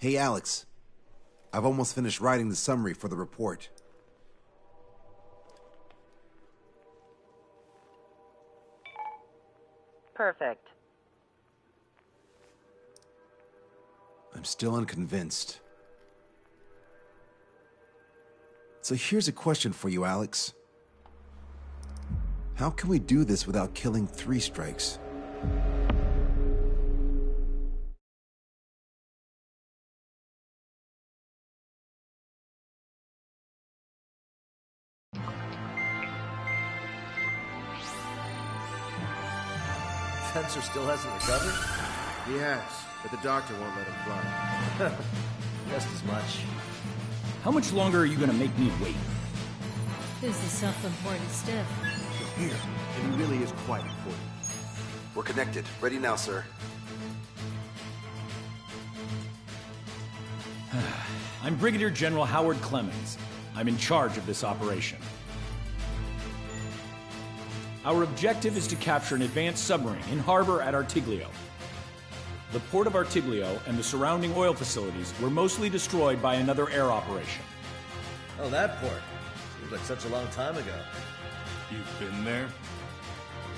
Hey, Alex. I've almost finished writing the summary for the report. Perfect. I'm still unconvinced. So here's a question for you, Alex. How can we do this without killing 3 strikes? Spencer still hasn't recovered? He has, but the doctor won't let him fly. Just as much. How much longer are you gonna make me wait? Who's the self-important stiff? Here, and he really is quite important. We're connected. Ready now, sir. I'm Brigadier General Howard Clemens. I'm in charge of this operation. Our objective is to capture an advanced submarine in harbor at Artiglio. The port of Artiglio and the surrounding oil facilities were mostly destroyed by another air operation. Oh, that port. Seems like such a long time ago. You've been there?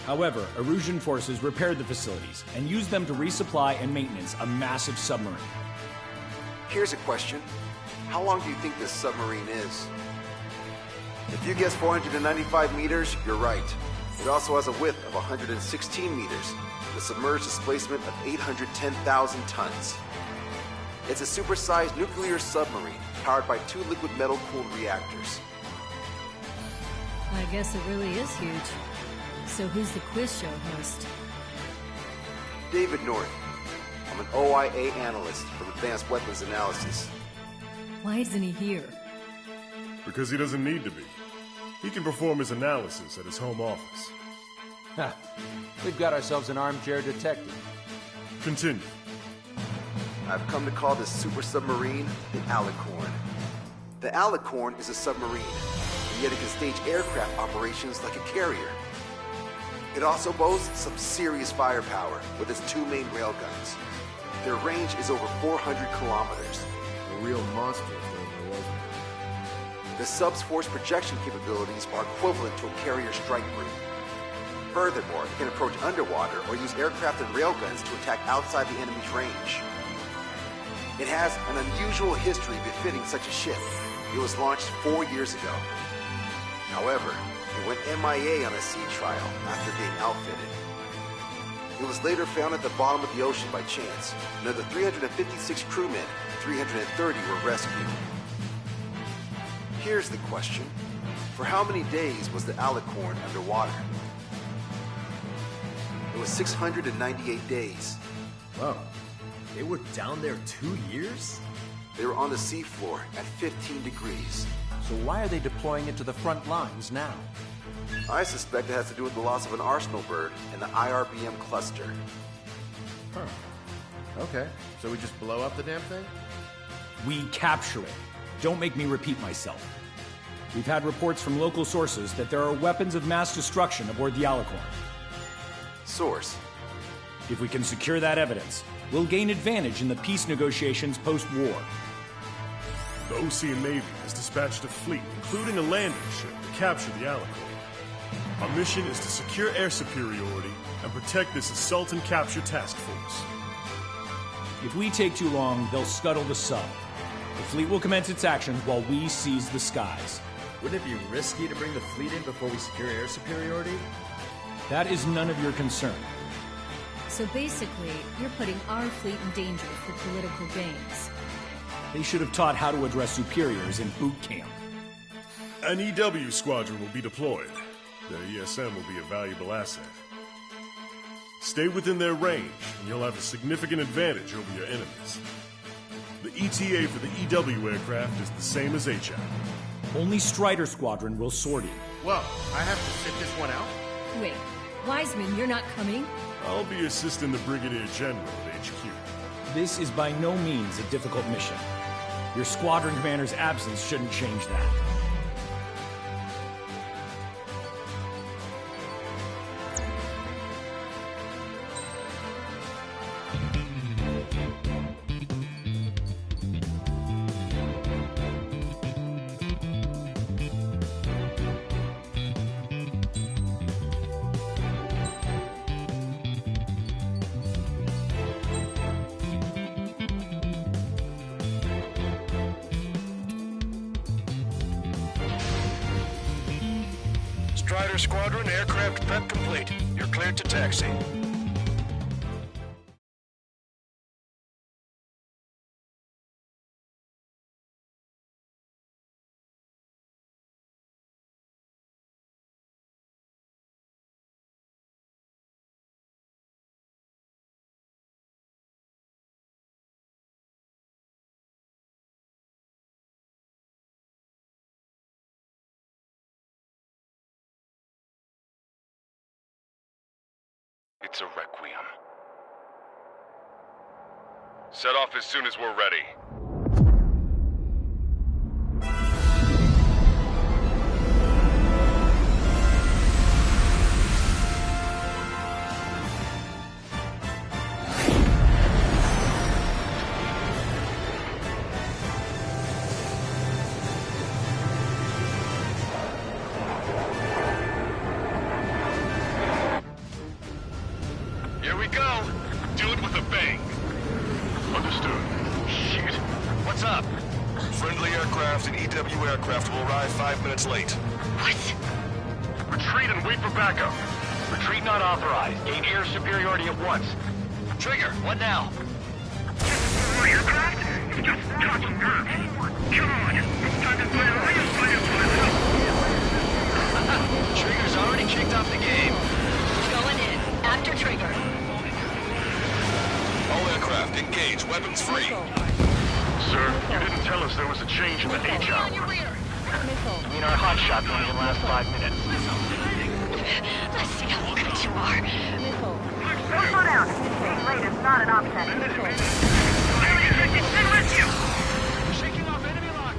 However, Erusian forces repaired the facilities and used them to resupply and maintenance a massive submarine. Here's a question. How long do you think this submarine is? If you guess 495 meters, you're right. It also has a width of 116 meters, and a submerged displacement of 810,000 tons. It's a supersized nuclear submarine powered by 2 liquid metal-cooled reactors. I guess it really is huge. So who's the quiz show host? David North. I'm an OIA analyst from Advanced Weapons Analysis. Why isn't he here? Because he doesn't need to be. He can perform his analysis at his home office. Ha! We've got ourselves an armchair detective. Continue. I've come to call this super submarine the Alicorn. The Alicorn is a submarine, and yet it can stage aircraft operations like a carrier. It also boasts some serious firepower with its 2 main railguns. Their range is over 400 kilometers. A real monster if there wasn't. The sub's force projection capabilities are equivalent to a carrier strike group. Furthermore, it can approach underwater or use aircraft and railguns to attack outside the enemy's range. It has an unusual history befitting such a ship. It was launched 4 years ago. However, it went MIA on a sea trial after being outfitted. It was later found at the bottom of the ocean by chance, and of the 356 crewmen, 330 were rescued. Here's the question. For how many days was the Alicorn underwater? It was 698 days. Whoa. They were down there 2 years? They were on the seafloor at 15 degrees. So why are they deploying it to the front lines now? I suspect it has to do with the loss of an arsenal bird in the IRBM cluster. Huh. Okay, so we just blow up the damn thing? We capture it. Don't make me repeat myself. We've had reports from local sources that there are weapons of mass destruction aboard the Alicorn. Source. If we can secure that evidence, we'll gain advantage in the peace negotiations post-war. The Ocean Navy has dispatched a fleet, including a landing ship, to capture the Alicorn. Our mission is to secure air superiority and protect this assault and capture task force. If we take too long, they'll scuttle the sub. The fleet will commence its actions while we seize the skies. Wouldn't it be risky to bring the fleet in before we secure air superiority? That is none of your concern. So basically, you're putting our fleet in danger for political gains. They should have taught how to address superiors in boot camp. An EW squadron will be deployed. Their ESM will be a valuable asset. Stay within their range, and you'll have a significant advantage over your enemies. The ETA for the EW aircraft is the same as HAP. Only Strider Squadron will sortie. Well, I have to sit this one out? Wait, Wiseman, you're not coming? I'll be assisting the Brigadier General at HQ. This is by no means a difficult mission. Your squadron commander's absence shouldn't change that. Strider Squadron, aircraft prep complete. You're cleared to taxi. It's a requiem. Set off as soon as we're ready. Here we go. Do it with a bang. Understood. Shit. What's up? Friendly aircraft and EW aircraft will arrive 5 minutes late. What? Retreat and wait for backup. Retreat not authorized. Gain air superiority at once. Trigger, what now? Aircraft? Just talking nerves. Come on. It's time to fight a real fighter pilot. Trigger's already kicked off the game. Going in. After trigger. All aircraft, engage. Weapons free. Sir, you didn't tell us there was a change in the H hour. You mean our hot shot won't even last 5 minutes? Let's see how good you are. Don't slow down. Being late is not an option. Shaking off enemy lock.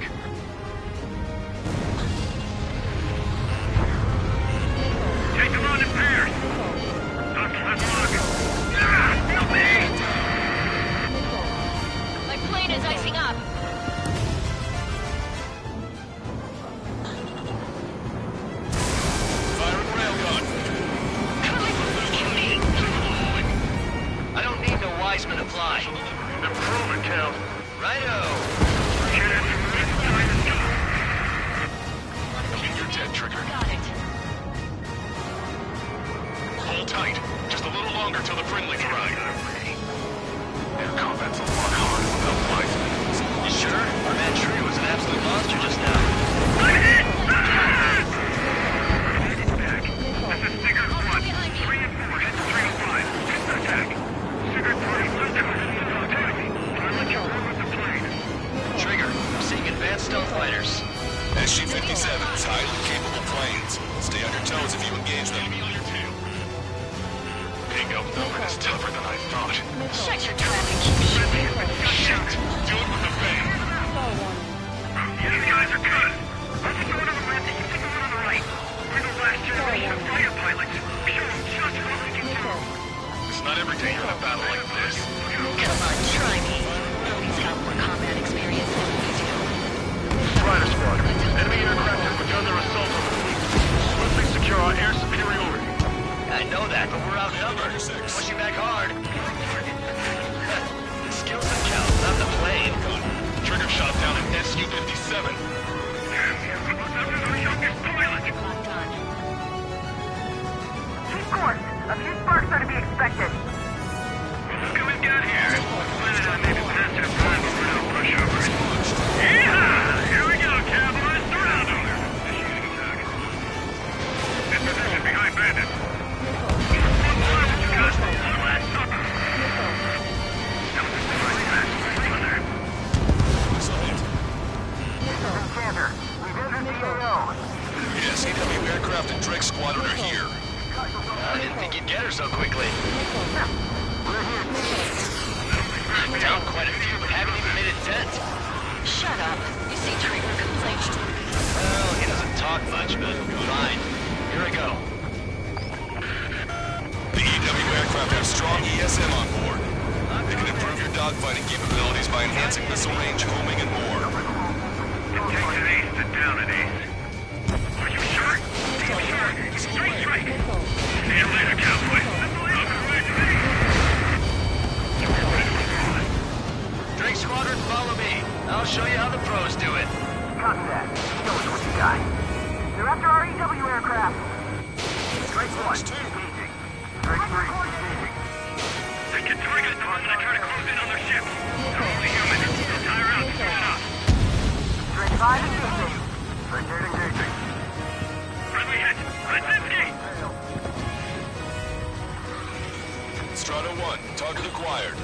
Take them on in pairs. Let's lock. Help me! My plane is icing up. Firing railgun. I don't need no Wiseman apply. Improve it, Cal. Righto. You're dead, Trigger. Got it. Hold tight. Just a little longer till the friendlies arrive. Air combat's a lot harder without Wiseman. You sure? Our man Tree was an absolute monster just now. Back. This is Sigurd 1. 3 and 4. Head to 305. Hit the attack. Sigurd 42. Pilot, you're on with the plane. Trigger, I'm seeing advanced stealth fighters. SG-57s, highly capable planes. Stay on your toes if you engage them. Enemy on your tail. Bingo. It's tougher than I thought. Shut your trap and keep shooting. Shit! Do it with a bang. These guys are good. Let's go to the left and you take the one on the right. We're the last generation of fighter pilots. Show them just what we can do. It's not every day you're in a battle like this. Come on, try me. He's got more combat experience than we do. Strider Squadron, enemy aircraft have begun their assault on the fleet. Swiftly secure our air superiority. I know that, but we're outnumbered. Pushing back hard. The skills that count, not the plane. Trigger shot down an SU-57. Locked on. Keep course. A few sparks are to be expected. Look who we've got here. Planning on maybe passive run, but we're no pushovers. Yeehaw! Here we go, cowboys. Surround them. In position behind Bandit. Commander, we've entered the AO. Yes, EW aircraft and Drake Squadron are here. I didn't think you'd get her so quickly. We're here. Down quite a few, but haven't even made a dent. Shut up. You see Trigger complained. Well, he doesn't talk much, but fine. Here I go. The EW aircraft have strong ESM on board. They can improve your dogfighting capabilities by enhancing missile range, homing, and more. It takes an ace to down an ace. Are you sure? Sure. Strike. See you later, cowboy. Drake Squadron, follow me. I'll show you how the pros do it. Copy that. Show us what you got. They're after our EW aircraft. Live and busy. Brigade engaging. Friendly hit. Brzezinski! Strata 1, target acquired.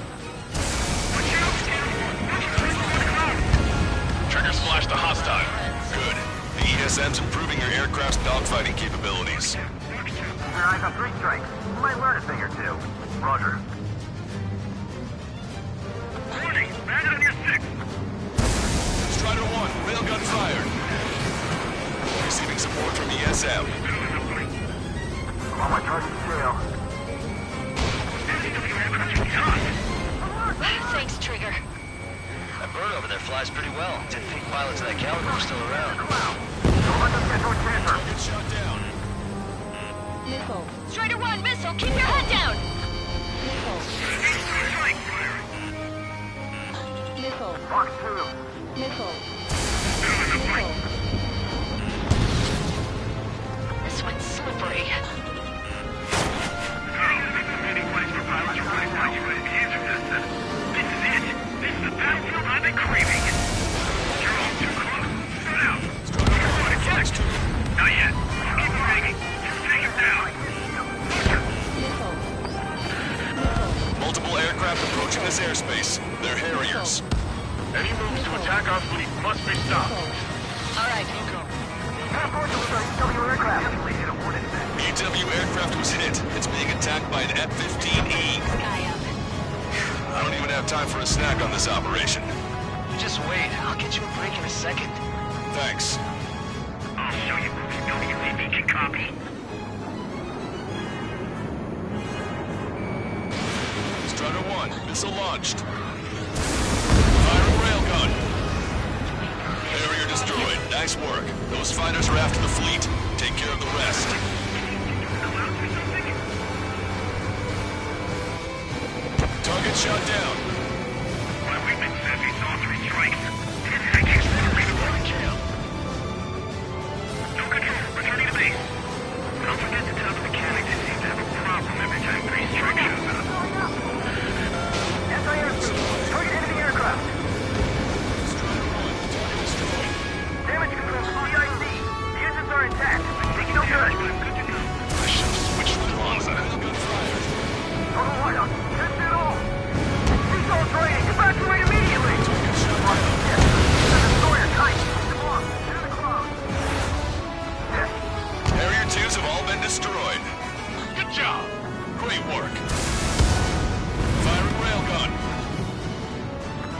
Trigger splashed a hostile. Good. The ESM's improving your aircraft's dogfighting capabilities. Keep your eyes on 3 strikes. You might learn a thing or two. Roger. Warning! Bandit on your 6! Strider 1, railgun fired. Receiving support from ESM. I'm on my target trail. Thanks, Trigger. That bird over there flies pretty well. Didn't think pilots of that caliber were still around. Don't let them get to a cancer. Target shot down. Nickel. Strider 1, missile! Keep your head down! Nickel. Nickel. Fox 2. Nickel. This one's slippery. Multiple aircraft approaching this airspace. They're Harriers. Any moves to attack our fleet must be stopped. All right. EW aircraft. EW aircraft was hit. It's being attacked by an F-15E. Sky up. I don't even have time for a snack on this operation. Just wait. I'll get you a break in a second. Thanks. I'll show you who's going to see me can copy. Strider 1, missile launched. Firing railgun. Harrier destroyed. Nice work. Those fighters are after the fleet. Take care of the rest. Target shot down. My weakness says he saw 3 strikes. I can't redeploy jail. No control. Returning to base. Don't forget to tell the mechanics he seems to have a problem every time 3 strikes shows up. Anti-aircraft. Target enemy aircraft. Damage control to CIC. The engines are intact. Taking no good. I should have switched with Lanza. Total whiteout. That's it all. Seagull's raining. Evacuate immediately. Yes. The destroyer tight. Come on. Into the clouds. Yes. Harrier 2s have all been destroyed. Good job. Great work. Firing railgun.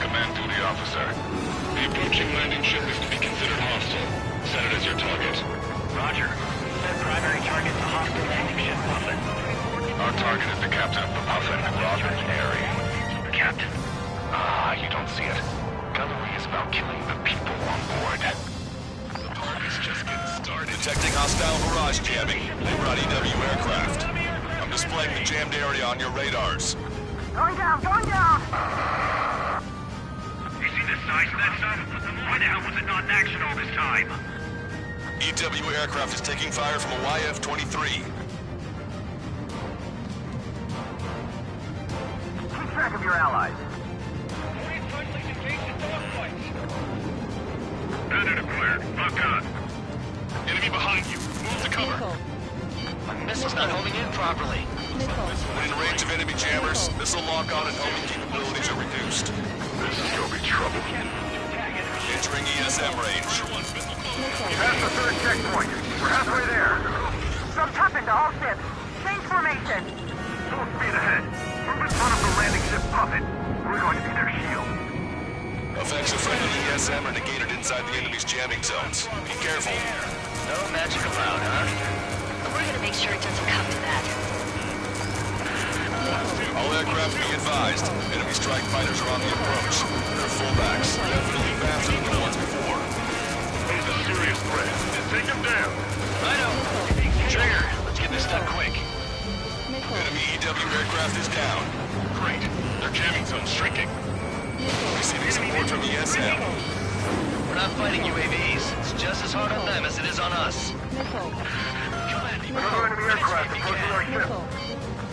Command duty officer. The approaching landing ship is to be considered hostile. Set it as your target. Roger. Set primary target to hostile landing ship, Puffin. Our target is the captain of the Puffin, Robert Airy. Captain? Ah, you don't see it. Gunnery is about killing the people on board. The party's just getting started. Detecting hostile barrage jamming. They brought EW aircraft. I'm displaying the jammed area on your radars. Going down. Going down. You see the size of that stuff? Why the hell was it not in action all this time? EW aircraft is taking fire from a YF-23. Keep track of your allies. Bandit acquired. Lock on. Enemy behind you. Move to cover. Nickel. My missile's not homing in properly. Nickel. When in range of enemy jammers, missile lock-on and homing capabilities are reduced. This is gonna be trouble. Entering ESM range. Nickel. That's the 3rd checkpoint. We're halfway there. From Puffin to all ships. Change formation. Full speed ahead. Move in front of the landing ship Puffin. We're going to be their shield. Effects of friendly ESM are negated inside the enemy's jamming zones. Be careful. No magic allowed, huh? We're gonna make sure it doesn't come to that. All aircraft be advised. Enemy strike fighters are on the approach. They're fullbacks. Definitely faster than the ones before. He's a serious threat. Take him down. Righto. Trigger, let's get this done quick. Nickel. Enemy EW aircraft is down. Great. Their jamming zone's shrinking. Receiving support from ESM. We're not fighting UAVs. It's just as hard on them as it is on us. Nickel. Another enemy aircraft approaching our ship. Nickel.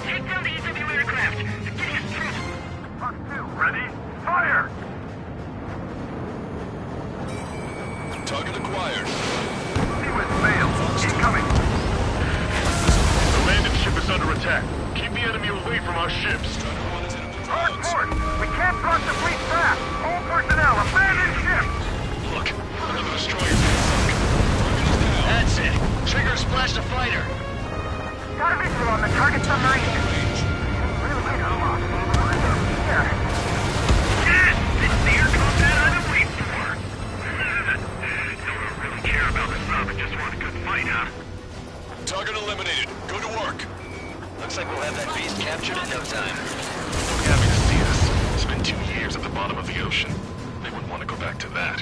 Take down the EW aircraft. They're getting us trapped. Fox 2, ready? Fire! Hard port! We can't cross the fleet fast! All personnel, abandon ship! Look, another destroyer's been sunk. That's it. Trigger splashed a fighter. Got a visual on the target submarine. Really made a lot. Here. Yes! It's the air combat I've been waiting for! Don't really care about the sub and just want a good fight, huh? Target eliminated. Go to work. Looks like we'll have that beast captured in no time. They'll be happy to see us. Spent 2 years at the bottom of the ocean. They wouldn't want to go back to that.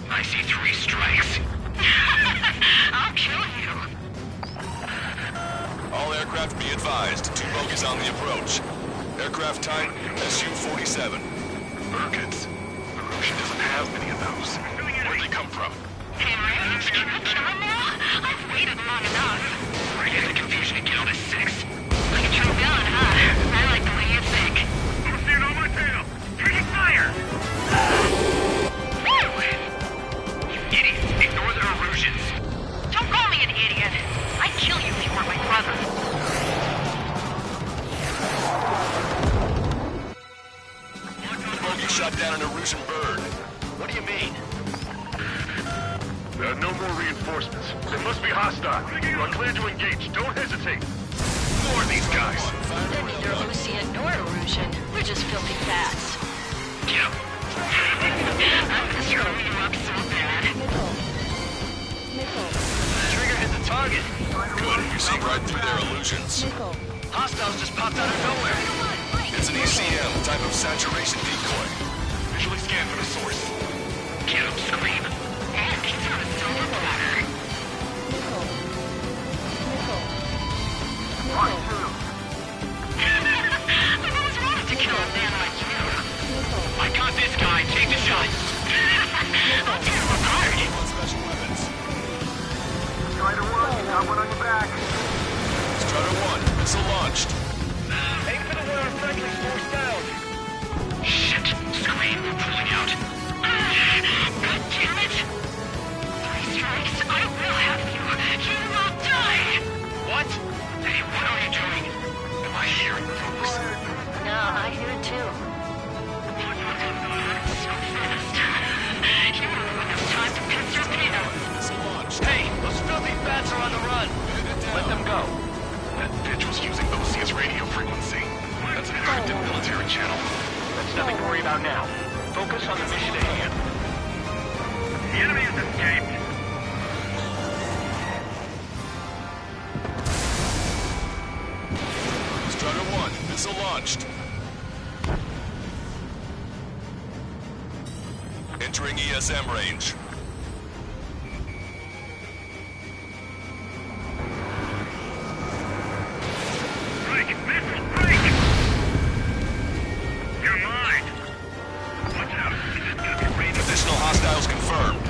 I see 3 strikes. I'll kill you. All aircraft be advised. 2 bogies on the approach. Aircraft type SU-47. Birkins. The ocean doesn't have many of those. Where'd they come from? Hey, Rage, can I kill him now? I've waited long enough. Bring in the confusion and count as 6. Like a trombone, huh? I like the way you think. I'm seeing on my tail. Taking fire. You idiots. Ignore their illusions. Don't call me an idiot. I'd kill you if you weren't my brother. Bogey shot down an Erusian bird. What do you mean? There are no more reinforcements. They must be hostile. You are clear to engage. Don't hesitate. More of these guys. They're neither Lucian nor Erusian. We're just filthy bats. Get him. I'm gonna screw you up so bad. Trigger hit the target. Good. You see right through their illusions. Hostiles just popped out of nowhere. It's an ECM, type of saturation decoy. Visually scan for the source. Get him, Scream. And he's on a silver platter. I've always wanted to kill a man like you. I got this guy. Take the shot. I'll tear him apart. Special weapons. Strider 1, got one on your back. Strider 1, missile launched. Aim for the one our friendly's forced down. Shit. Scream. Pulling out. God damn it! 3 strikes, I will have you. You will die. What? Hey, what are you doing? Am I hearing things? No, I hear it too. So fast. You won't have enough time to piss your pants. Missile launched. Hey, those filthy bats are on the run. Let them go. That bitch was using OCS radio frequency. That's an encrypted military channel. That's nothing to worry about now. Focus on the mission at hand. The enemy has escaped. Strider 1, missile launched. Entering ESM range. Break! Missile, break! You're mine! Watch out! This is gonna be rated. Additional hostiles confirmed.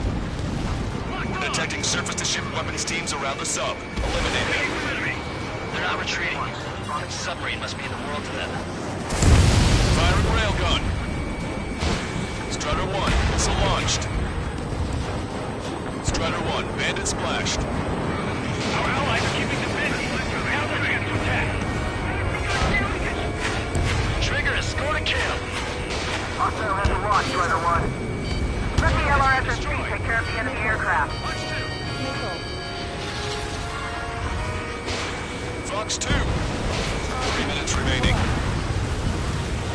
Detecting surface-to-ship weapons teams around the sub. Eliminated. They're not retreating. That submarine must mean the world to them. Firing railgun. Strider 1, missile launched. Strider 1, bandit splashed. Our allies are keeping them busy. Now they're ready to attack. Trigger has scored a kill. Hostile has a watch, Strider 1. Let the LRSSB take care of the enemy aircraft. Fox 2. 3 minutes remaining.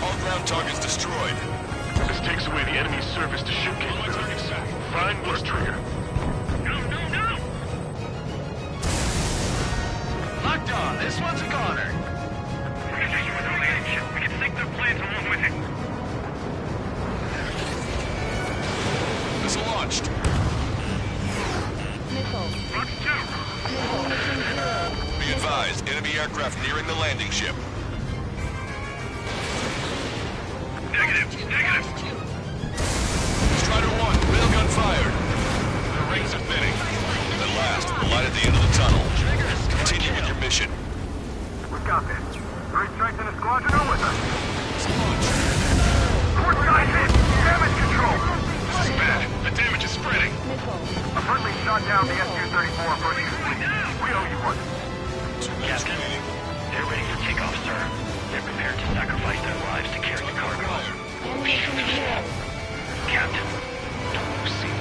All ground targets destroyed. This takes away the enemy's surface-to-ship capabilities. Fine work, Trigger. No, no, no! Locked on. This one's a goner. We're gonna take you with our landing ship. We can sink their planes along with it. Missile launched. Fox 2! Be advised, enemy aircraft nearing the landing ship. Negative, negative! Strider 1, railgun fired. The rings are thinning. At last, the light at the end of the tunnel. Continue with your mission. We've got this. 3 strikes in a squadron are with us. Port side hit! Damage control! This is bad. The damage is spreading. A friendly shot down the SU-34 approaching. We owe you one. Captain, they're ready for takeoff, sir. They're prepared to sacrifice their lives to carry the cargo. Captain, don't you see?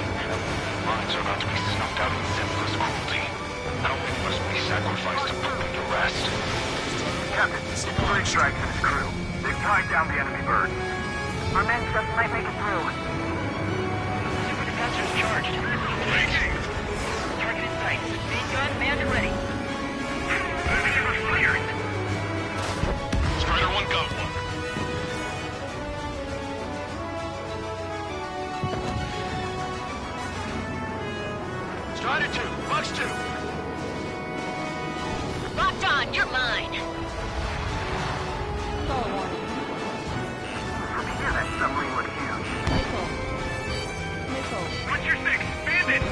Minds are about to be snuffed out in senseless cruelty. How many must we sacrifice to put them to rest? Captain, it's Three Strikes and his crew. They've tied down the enemy bird. Our men just might make it through. Super defensor's charged. Waiting. Target in sight. Main gun, manned and ready. Enemy ever fired. Strider 1 got one. Strider 2, Fox 2. Locked on, you're mine. From here, that submarine looked huge. What's your 6? Bandit!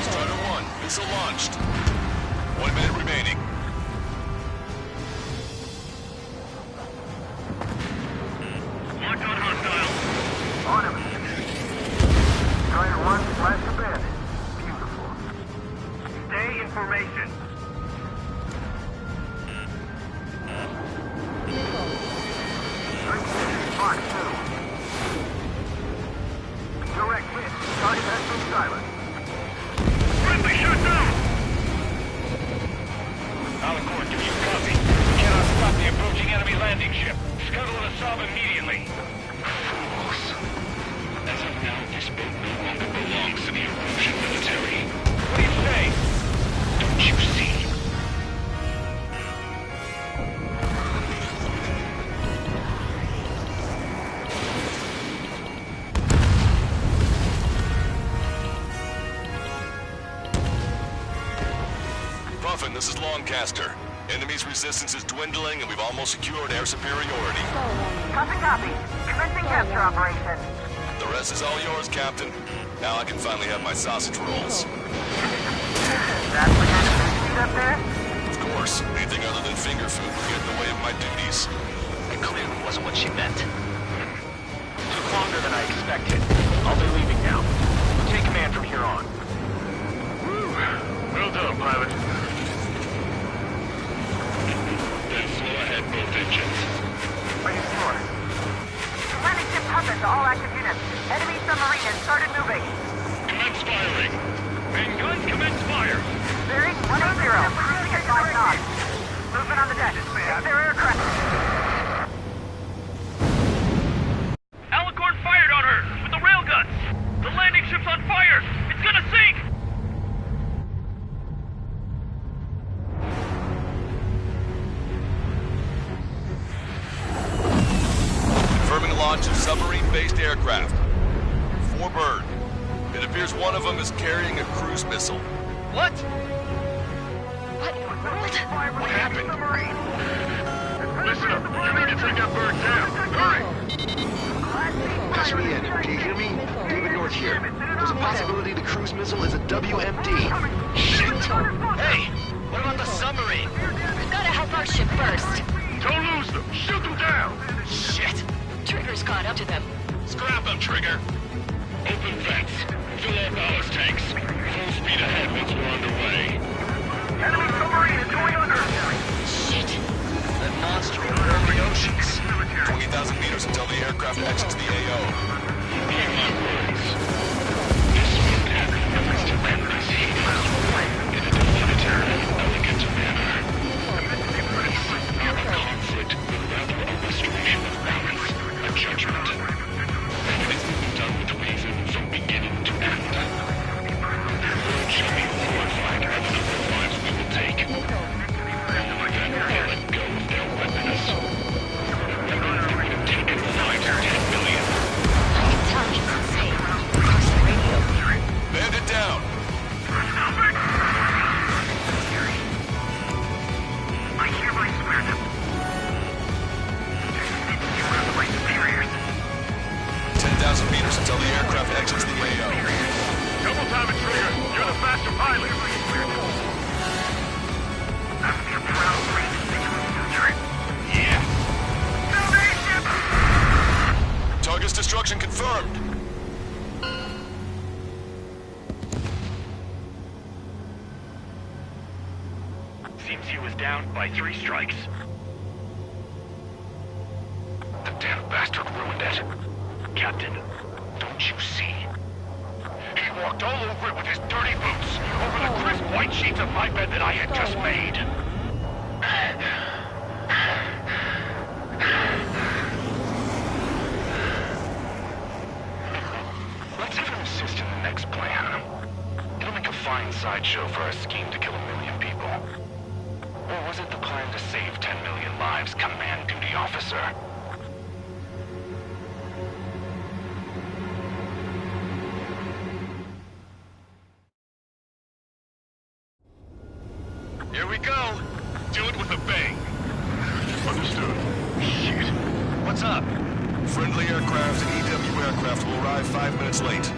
Strider 1, missile launched. 1 minute remaining. Locked on hostile. On him. Strider 1, flash to bed. Beautiful. Stay in formation. Fox 2. Direct hit. Target has been silent. Friendly, shot down! Alicorn, do you copy? We cannot stop the approaching enemy landing ship. Scuttle and assault immediately. Fools. As of now, this boat no longer belongs to the Erosion military. What do you say? Don't you see? Puffin, this is Longcaster. Enemy's resistance is dwindling and we've almost secured air superiority. Copy. Commencing capture operation. The rest is all yours, Captain. Now I can finally have my sausage rolls. That's the kind of food up there? Of course, anything other than finger food would get in the way of my duties. It clearly wasn't what she meant. Took longer than I expected. I'll be leaving now. Take command from here on. Well done, pilot. Then slow ahead both engines. Are you sure? Landing ship Puffin to all active units. Enemy submarine has started moving. Commence firing. Main gun, commence fire. Bearing 180. Cruising at 5 knots. Movement on the deck. It's their aircraft. Alicorn fired on her with the railguns. The landing ship's on fire. It's gonna sink. Confirming launch of submarine-based aircraft. 4 bird. It appears one of them is carrying a cruise missile. What? What in the world? What happened? Listen up. You need to bring that bird down. Hurry. Patch me in. Do you hear me? David North here. There's a possibility the cruise missile is a WMD. Shit! Hey! What about the submarine? We've gotta help our ship first. Don't lose them. Shoot them down. Shit! Trigger's caught up to them. Scrap them, Trigger. Open vents. Fill our ballast tanks. Full speed ahead once we're underway. Enemy submarine is going under. Shit. That monster will burn the oceans. 20,000 meters until the aircraft exits the AO. Hear my words. This won't happen unless to end this heat in a definitive and elegant manner. Peace, not a conflict, but rather a restoration of balance, a judgment. And it will be done with reason from beginning to end. The world shall be horrified at the number of lives we will take. Then they'll let go of their weapons. Take 5 to 10 million. I can tell he's insane. Across the radio. Bandit down. Stop it! I hereby swear them. You are my superiors. 10,000 meters until the aircraft exits the AO. Double time it, Trigger. You're the faster pilot. I'm your proud great future. Yeah. Salvation! Target's destruction confirmed. Seems he was downed by by 3 strikes. The damn bastard ruined it. Captain, don't you see? He walked all over it with his dirty boots, over the crisp white sheets of my bed that I had just made. Let's have him assist in the next plan. It'll make a fine sideshow for our scheme to kill 1 million people. Or was it the plan to save 10 million lives, Command Duty Officer? Here we go. Do it with a bang. Understood. Shit. What's up? Friendly aircraft and EW aircraft will arrive 5 minutes late.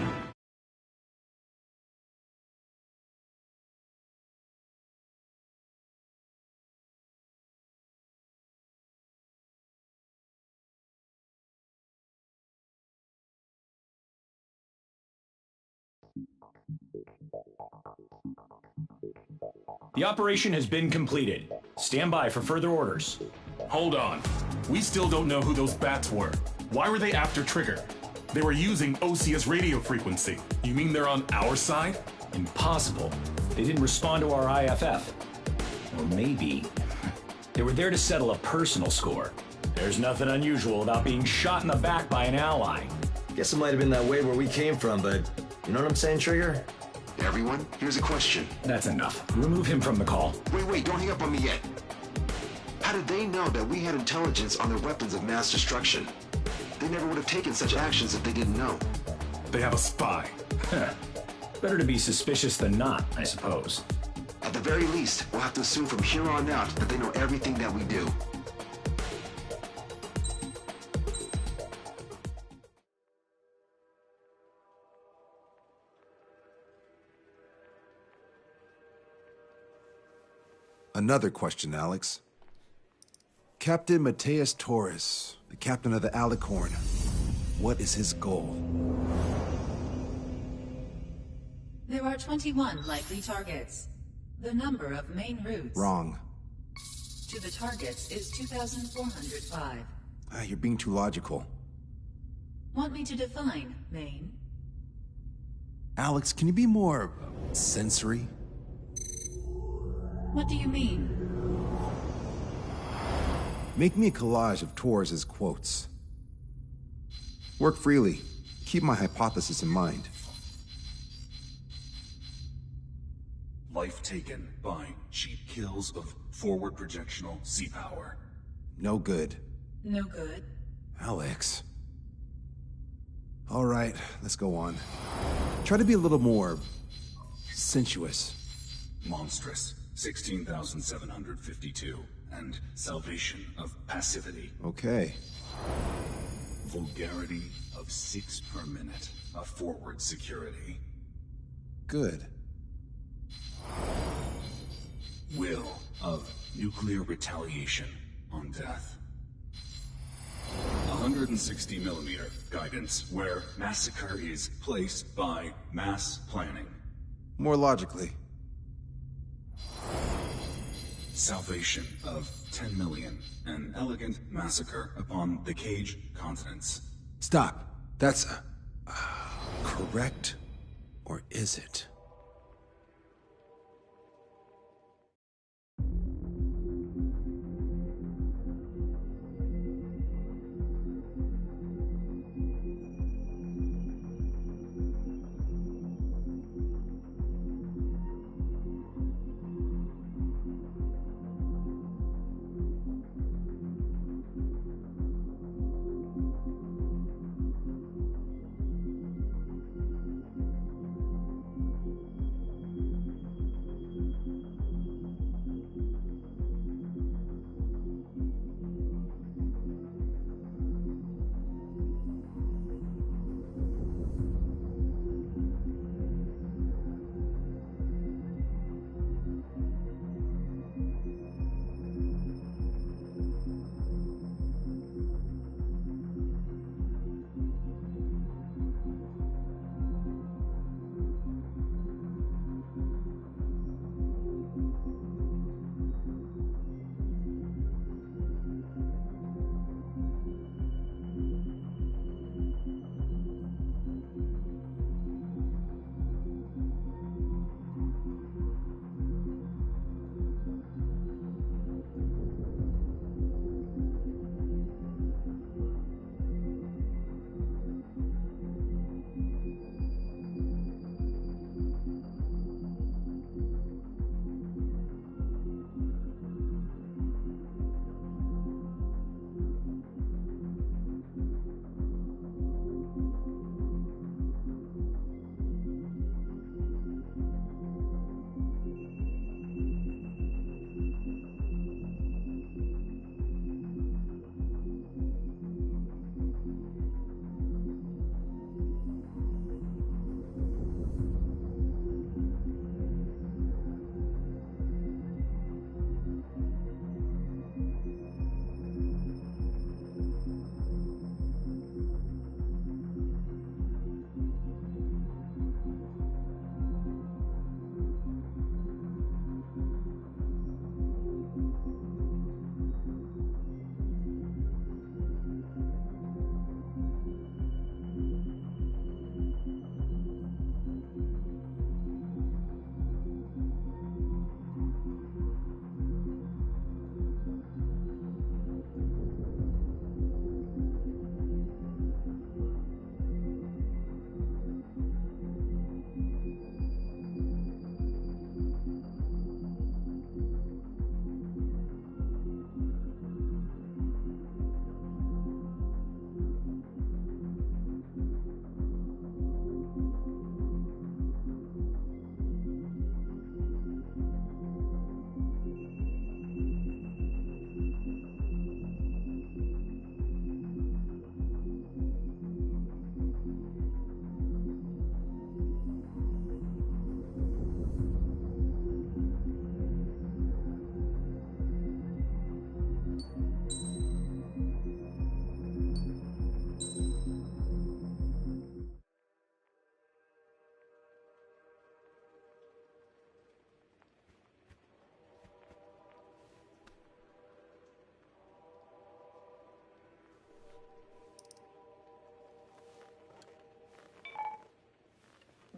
The operation has been completed. Stand by for further orders. Hold on. We still don't know who those bats were. Why were they after Trigger? They were using OCS radio frequency. You mean they're on our side? Impossible. They didn't respond to our IFF. Or maybe they were there to settle a personal score. There's nothing unusual about being shot in the back by an ally. Guess it might have been that way where we came from, but you know what I'm saying, Trigger? Everyone, here's a question. That's enough. Remove him from the call. Wait, don't hang up on me yet. How did they know that we had intelligence on their weapons of mass destruction? They never would have taken such actions if they didn't know. They have a spy. Better to be suspicious than not, I suppose. At the very least, we'll have to assume from here on out that they know everything that we do. Another question, Alex. Captain Mateus Torres, the captain of the Alicorn. What is his goal? There are 21 likely targets. The number of main routes Wrong. to the targets is 2,405. You're being too logical. Want me to define main? Alex, can you be more sensory? What do you mean? Make me a collage of Torres's quotes. Work freely. Keep my hypothesis in mind. Life taken by cheap kills of forward projectional sea power. No good. No good. Alex. All right, let's go on. Try to be a little more sensuous. Monstrous, 16,752. And salvation of passivity. Okay. Vulgarity of 6 per minute of forward security. Good. Will of nuclear retaliation on death. 160 millimeter guidance where massacre is placed by mass planning. More logically. Salvation of 10 million. An elegant massacre upon the Cage continents. Stop. That's correct? Or is it?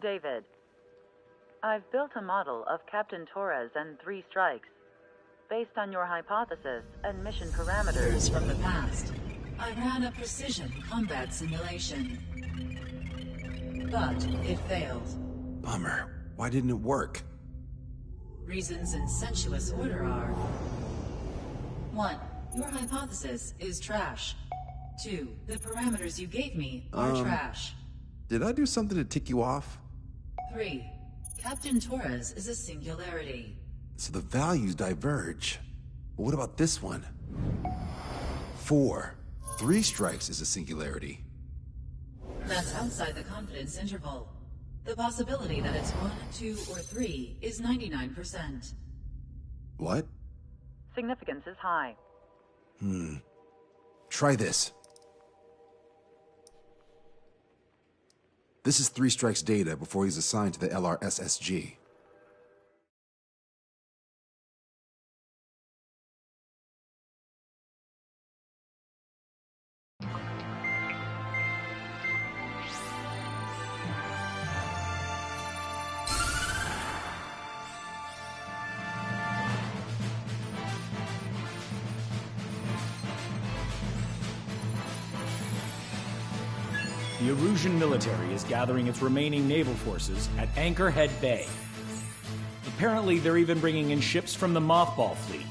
David, I've built a model of Captain Torres and 3 strikes. Based on your hypothesis and mission parameters from the past, I ran a precision combat simulation. But it failed. Bummer. Why didn't it work? Reasons in sensuous order are: 1. Your hypothesis is trash. 2. The parameters you gave me are trash. Did I do something to tick you off? 3. Captain Torres is a singularity. So the values diverge. But what about this one? 4. 3 strikes is a singularity. That's outside the confidence interval. The possibility that it's 1, 2, or 3 is 99%. What? Significance is high. Try this. This is 3 strikes data before he's assigned to the LRSSG. The Erusian military is gathering its remaining naval forces at Anchorhead Bay. Apparently, they're even bringing in ships from the Mothball fleet.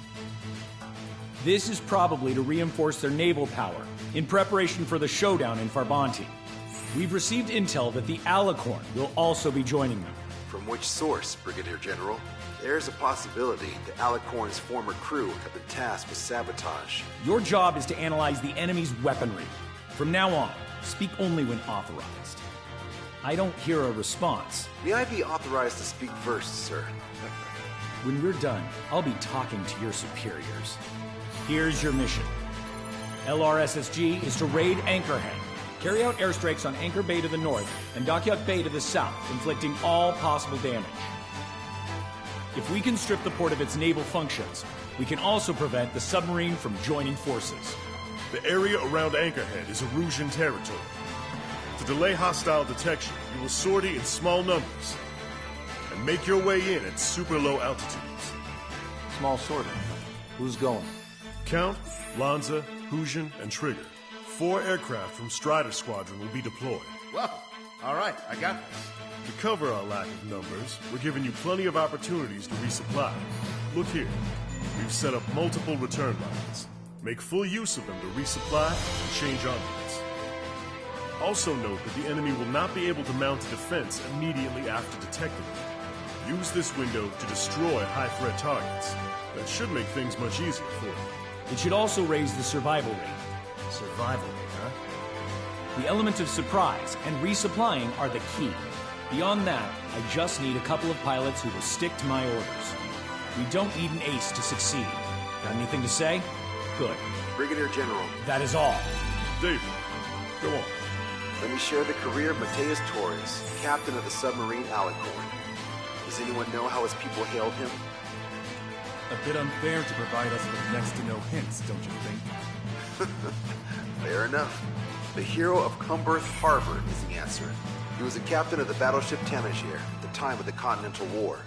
This is probably to reinforce their naval power in preparation for the showdown in Farbanti. We've received intel that the Alicorn will also be joining them. From which source, Brigadier General? There's a possibility that Alicorn's former crew have been tasked with sabotage. Your job is to analyze the enemy's weaponry. From now on, speak only when authorized. I don't hear a response. May I be authorized to speak first, sir? When we're done, I'll be talking to your superiors. Here's your mission. LRSSG is to raid Anchorhead, carry out airstrikes on Anchor Bay to the north and Dockyard Bay to the south, inflicting all possible damage. If we can strip the port of its naval functions, we can also prevent the submarine from joining forces. The area around Anchorhead is Erusian territory. To delay hostile detection, you will sortie in small numbers and make your way in at super low altitudes. Small sortie. Who's going? Count, Lanza, Hujan, and Trigger. 4 aircraft from Strider Squadron will be deployed. Well, all right, I got this. To cover our lack of numbers, we're giving you plenty of opportunities to resupply. Look here. We've set up multiple return lines. Make full use of them to resupply and change armaments. Also note that the enemy will not be able to mount a defense immediately after detecting them. Use this window to destroy high-threat targets. That should make things much easier for you. It should also raise the survival rate. Survival rate, huh? The element of surprise and resupplying are the key. Beyond that, I just need a couple of pilots who will stick to my orders. We don't need an ace to succeed. Got anything to say? Good. Brigadier General. That is all. David, go on. Let me share the career of Mateus Torres, captain of the submarine Alicorn. Does anyone know how his people hailed him? A bit unfair to provide us with next to no hints, don't you think? Fair enough. The hero of Cumberth Harbor is the answer. He was a captain of the battleship Tanager at the time of the Continental War.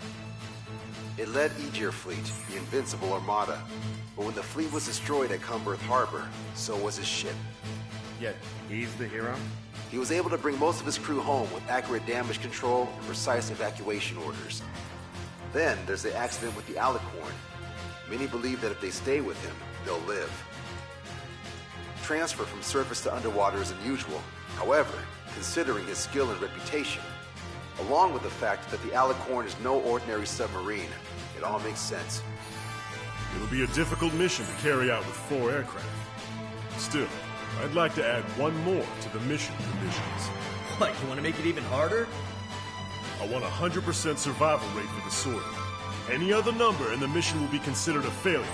It led Aegir Fleet, the Invincible Armada. But when the fleet was destroyed at Cumberth Harbor, so was his ship. Yet, he's the hero? He was able to bring most of his crew home with accurate damage control and precise evacuation orders. Then there's the accident with the Alicorn. Many believe that if they stay with him, they'll live. Transfer from surface to underwater is unusual. However, considering his skill and reputation, along with the fact that the Alicorn is no ordinary submarine, it all makes sense. It'll be a difficult mission to carry out with 4 aircraft. Still, I'd like to add one more to the mission conditions. What, you want to make it even harder? I want 100% survival rate for the sortie. Any other number and the mission will be considered a failure.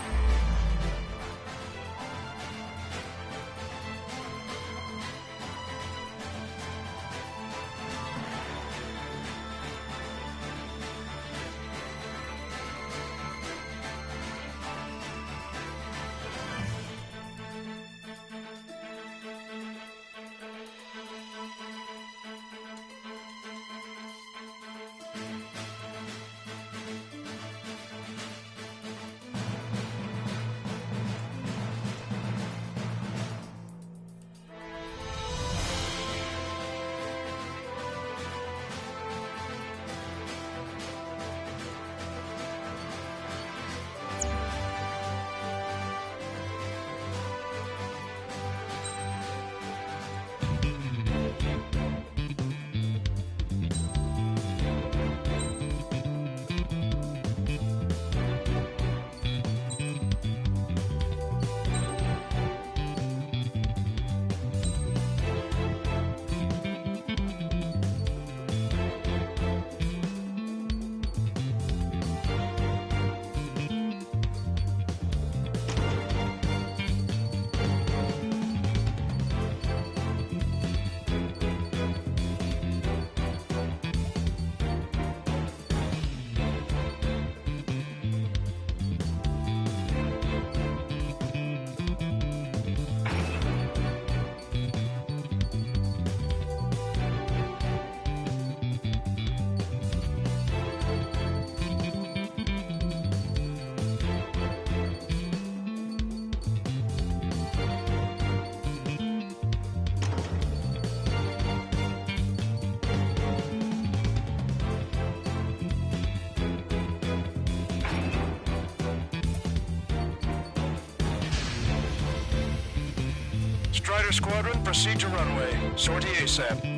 Strider Squadron, proceed to runway. Sortie ASAP.